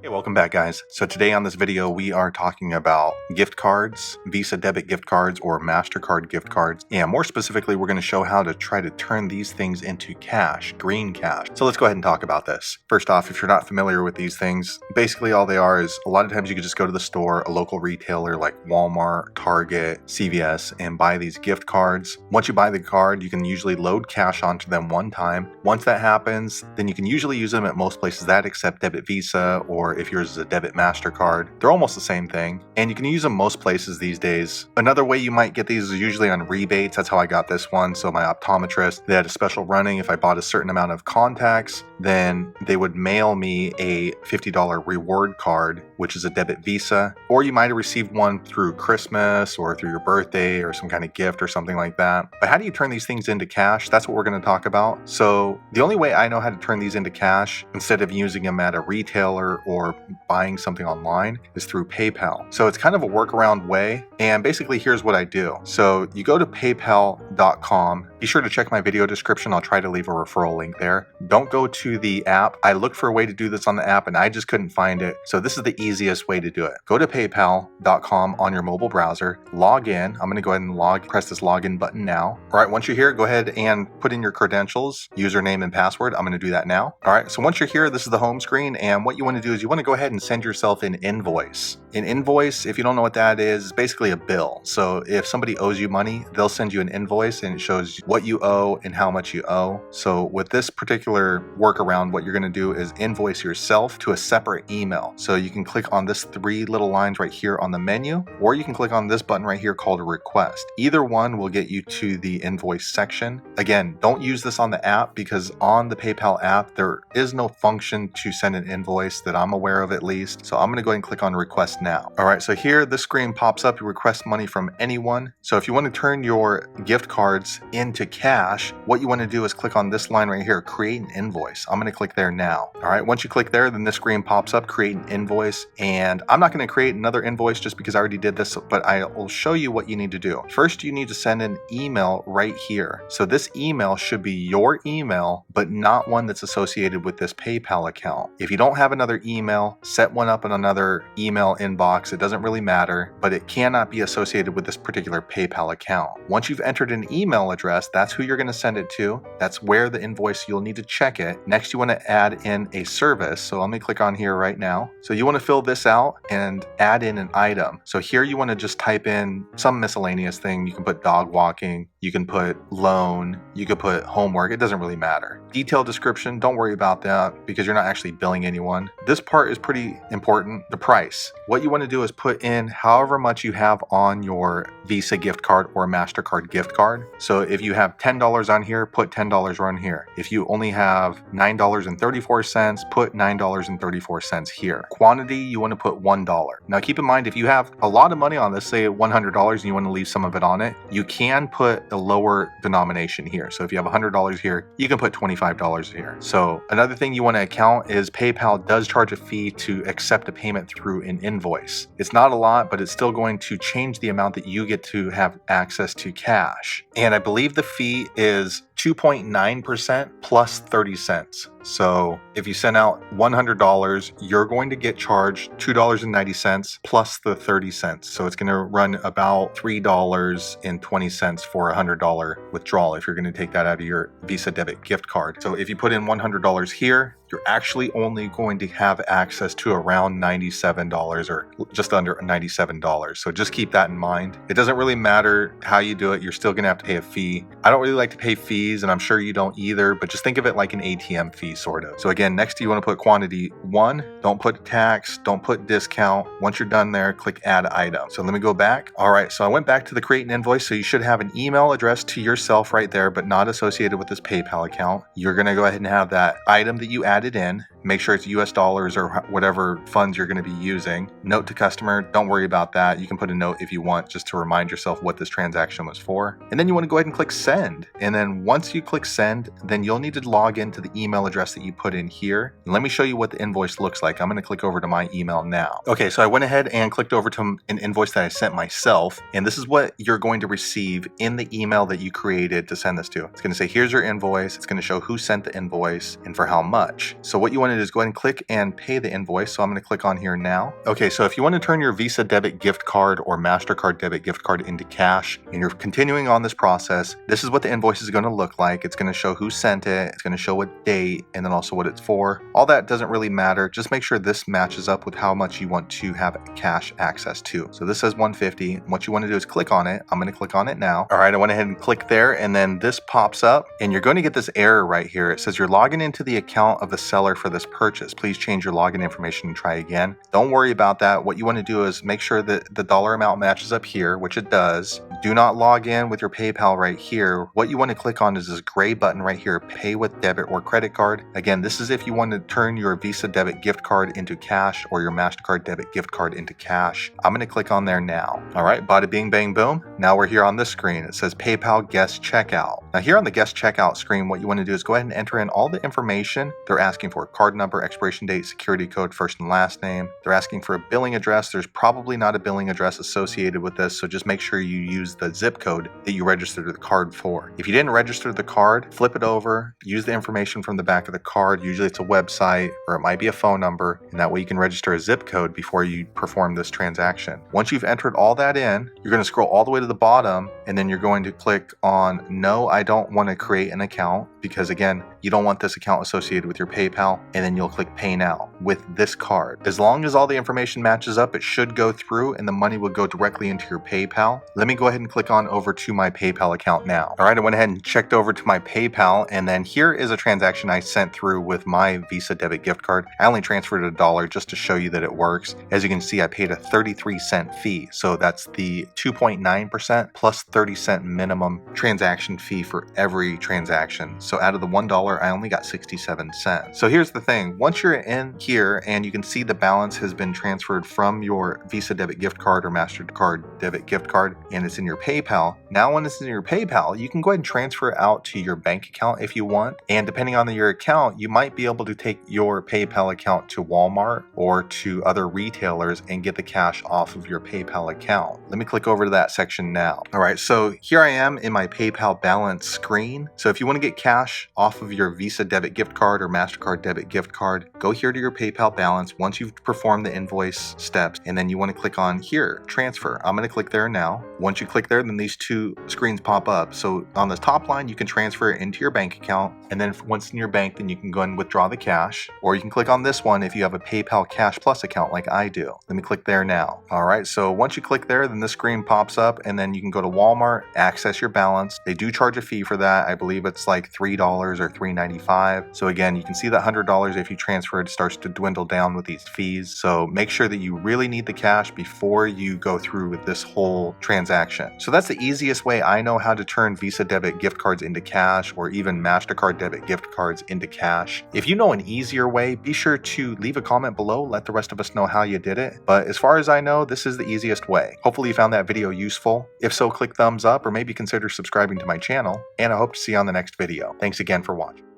Hey, welcome back, guys. So today on this video, we are talking about gift cards, Visa debit gift cards or Mastercard gift cards. And more specifically, we're going to show how to try to turn these things into cash, green cash. So let's go ahead and talk about this. First off, if you're not familiar with these things, basically all they are is a lot of times you could just go to the store, a local retailer like Walmart, Target, CVS, and buy these gift cards. Once you buy the card, you can usually load cash onto them one time. Once that happens, then you can usually use them at most places that accept debit Visa, or if yours is a debit Mastercard. They're almost the same thing, and you can use them most places these days. Another way you might get these is usually on rebates. That's how I got this one. So my optometrist, they had a special running. If I bought a certain amount of contacts, then they would mail me a $50 reward card, which is a debit Visa, or you might have received one through Christmas or through your birthday or some kind of gift or something like that. But how do you turn these things into cash? That's what we're going to talk about. So the only way I know how to turn these into cash instead of using them at a retailer or buying something online is through PayPal. So it's kind of a workaround way. And basically, here's what I do. So you go to paypal.com. Be sure to check my video description. I'll try to leave a referral link there. Don't go to the app. I looked for a way to do this on the app and I just couldn't find it. So this is the easiest way to do it. Go to paypal.com on your mobile browser, log in. I'm going to go ahead and press this login button now. All right, once you're here, go ahead and put in your credentials, username and password. I'm going to do that now. All right, so once you're here, this is the home screen. And what you want to do is you want to go ahead and send yourself an invoice. An invoice, if you don't know what that is basically a bill. So if somebody owes you money, they'll send you an invoice and it shows what you owe and how much you owe. So with this particular workaround, what you're going to do is invoice yourself to a separate email. So you can click on this three little lines right here on the menu, or you can click on this button right here called request. Either one will get you to the invoice section. Again, don't use this on the app because on the PayPal app, there is no function to send an invoice that I'm aware of at least. So I'm going to go ahead and click on request now. All right, so here this screen pops up. You request money from anyone. So if you want to turn your gift cards into cash, what you want to do is click on this line right here, create an invoice. I'm going to click there now. All right, once you click there, then this screen pops up, create an invoice. And I'm not going to create another invoice just because I already did this, but I will show you what you need to do. First, you need to send an email right here. So this email should be your email, but not one that's associated with this PayPal account. If you don't have another email, set one up in another email inbox. It doesn't really matter, but it cannot be associated with this particular PayPal account. Once you've entered an email address, that's who you're going to send it to. That's where the invoice, you'll need to check it. Next, you want to add in a service. So let me click on here right now. So you want to fill this out and add in an item. So here you want to just type in some miscellaneous thing. You can put dog walking, you can put loan, you could put homework. It doesn't really matter. Detailed description, don't worry about that because you're not actually billing anyone. This part is pretty important, the price. What you want to do is put in however much you have on your Visa gift card or Mastercard gift card. So if you have $10 on here, put $10 on here. If you only have $9.34, put $9.34 here. Quantity, you want to put $1. Now keep in mind, if you have a lot of money on this, say $100, and you want to leave some of it on it, you can put a lower denomination here. So if you have $100 here, you can put $25 here. So another thing you want to account is PayPal does charge a fee to accept a payment through an invoice. It's not a lot, but it's still going to change the amount that you get to have access to cash. And I believe the fee is 2.9% plus 30 cents. So if you send out $100, you're going to get charged $2.90 plus the 30 cents. So it's going to run about $3.20 for a $100 withdrawal if you're going to take that out of your Visa debit gift card. So if you put in $100 here, you're actually only going to have access to around $97 or just under $97. So just keep that in mind. It doesn't really matter how you do it. You're still going to have to pay a fee. I don't really like to pay fees, and I'm sure you don't either, but just think of it like an ATM fee sort of. So again, next you want to put quantity 1. Don't put tax. Don't put discount. Once you're done there, click add item. So let me go back. All right, so I went back to the create an invoice. So you should have an email address to yourself right there, but not associated with this PayPal account. You're going to go ahead and have that item that you added in. Make sure it's US dollars or whatever funds you're going to be using. Note to customer, don't worry about that. You can put a note if you want just to remind yourself what this transaction was for. And then you want to go ahead and click send. And then once you click send, then you'll need to log into the email address address that you put in here. And let me show you what the invoice looks like. I'm going to click over to my email now. Okay, so I went ahead and clicked over to an invoice that I sent myself, and this is what you're going to receive in the email that you created to send this to. It's going to say, here's your invoice. It's going to show who sent the invoice and for how much. So what you want to do is go ahead and click and pay the invoice. So I'm going to click on here now. Okay, so if you want to turn your Visa debit gift card or Mastercard debit gift card into cash, and you're continuing on this process, this is what the invoice is going to look like. It's going to show who sent it. It's going to show what date, and then also what it's for. All that doesn't really matter. Just make sure this matches up with how much you want to have cash access to. So this says 150. What you want to do is click on it. I'm going to click on it now. All right, I went ahead and clicked there, and then this pops up, and you're going to get this error right here. It says you're logging into the account of the seller for this purchase. Please change your login information and try again. Don't worry about that. What you want to do is make sure that the dollar amount matches up here, which it does. Do not log in with your PayPal right here. What you want to click on is this gray button right here, pay with debit or credit card. Again, this is if you want to turn your Visa debit gift card into cash or your Mastercard debit gift card into cash. I'm going to click on there now. All right, bada bing, bang, boom. Now we're here on this screen. It says PayPal guest checkout. Now here on the guest checkout screen, what you want to do is go ahead and enter in all the information they're asking for: card number, expiration date, security code, first and last name. They're asking for a billing address. There's probably not a billing address associated with this, so just make sure you use the zip code that you registered the card for. If you didn't register the card, flip it over, use the information from the back of the card. Usually it's a website or it might be a phone number, and that way you can register a zip code before you perform this transaction. Once you've entered all that in, you're going to scroll all the way to the bottom, and then you're going to click on no, I don't want to create an account, because again, you don't want this account associated with your PayPal, and then you'll click pay now with this card. As long as all the information matches up, it should go through and the money will go directly into your PayPal. Let me go ahead and click on over to my PayPal account now. All right, I went ahead and checked over to my PayPal, and then here is a transaction I sent through with my Visa debit gift card. I only transferred $1 just to show you that it works. As you can see, I paid a 33-cent fee. So that's the 2.9% plus 30-cent minimum transaction fee for every transaction. So out of the $1, I only got 67 cents. So here's the thing. Once you're in here and you can see the balance has been transferred from your Visa debit gift card or Mastercard debit gift card, and it's in your PayPal. Now when it's in your PayPal, you can go ahead and transfer it out to your bank account if you want. And depending on your account, you might be able to take your PayPal account to Walmart or to other retailers and get the cash off of your PayPal account. Let me click over to that section now. All right, so here I am in my PayPal balance screen. So if you want to get cash off of your Visa debit gift card or Mastercard debit gift card, go here to your PayPal balance once you've performed the invoice steps, and then you want to click on here, transfer. I'm going to click there now. Once you click there, then these two screens pop up. So on the top line, you can transfer it into your bank account, and then once in your bank, then you can go and withdraw the cash, or you can click on this one if you have a PayPal Cash Plus account like I do. Let me click there now. All right, so once you click there, then the screen pops up, and then you can go to Walmart, access your balance. They do charge a fee for that. I believe it's like $3 or $3.95. So again, you can see that $100 if you transfer it starts to dwindle down with these fees. So make sure that you really need the cash before you go through with this whole transaction. So that's the easiest way I know how to turn Visa debit gift cards into cash, or even Mastercard debit gift cards into cash. If you know an easier way, be sure to leave a comment below. Let the rest of us know how you did it. But as far as I know, this is the easiest way. Hopefully you found that video useful. If so, click thumbs up or maybe consider subscribing to my channel. And I hope to see you on the next video. Thanks again for watching.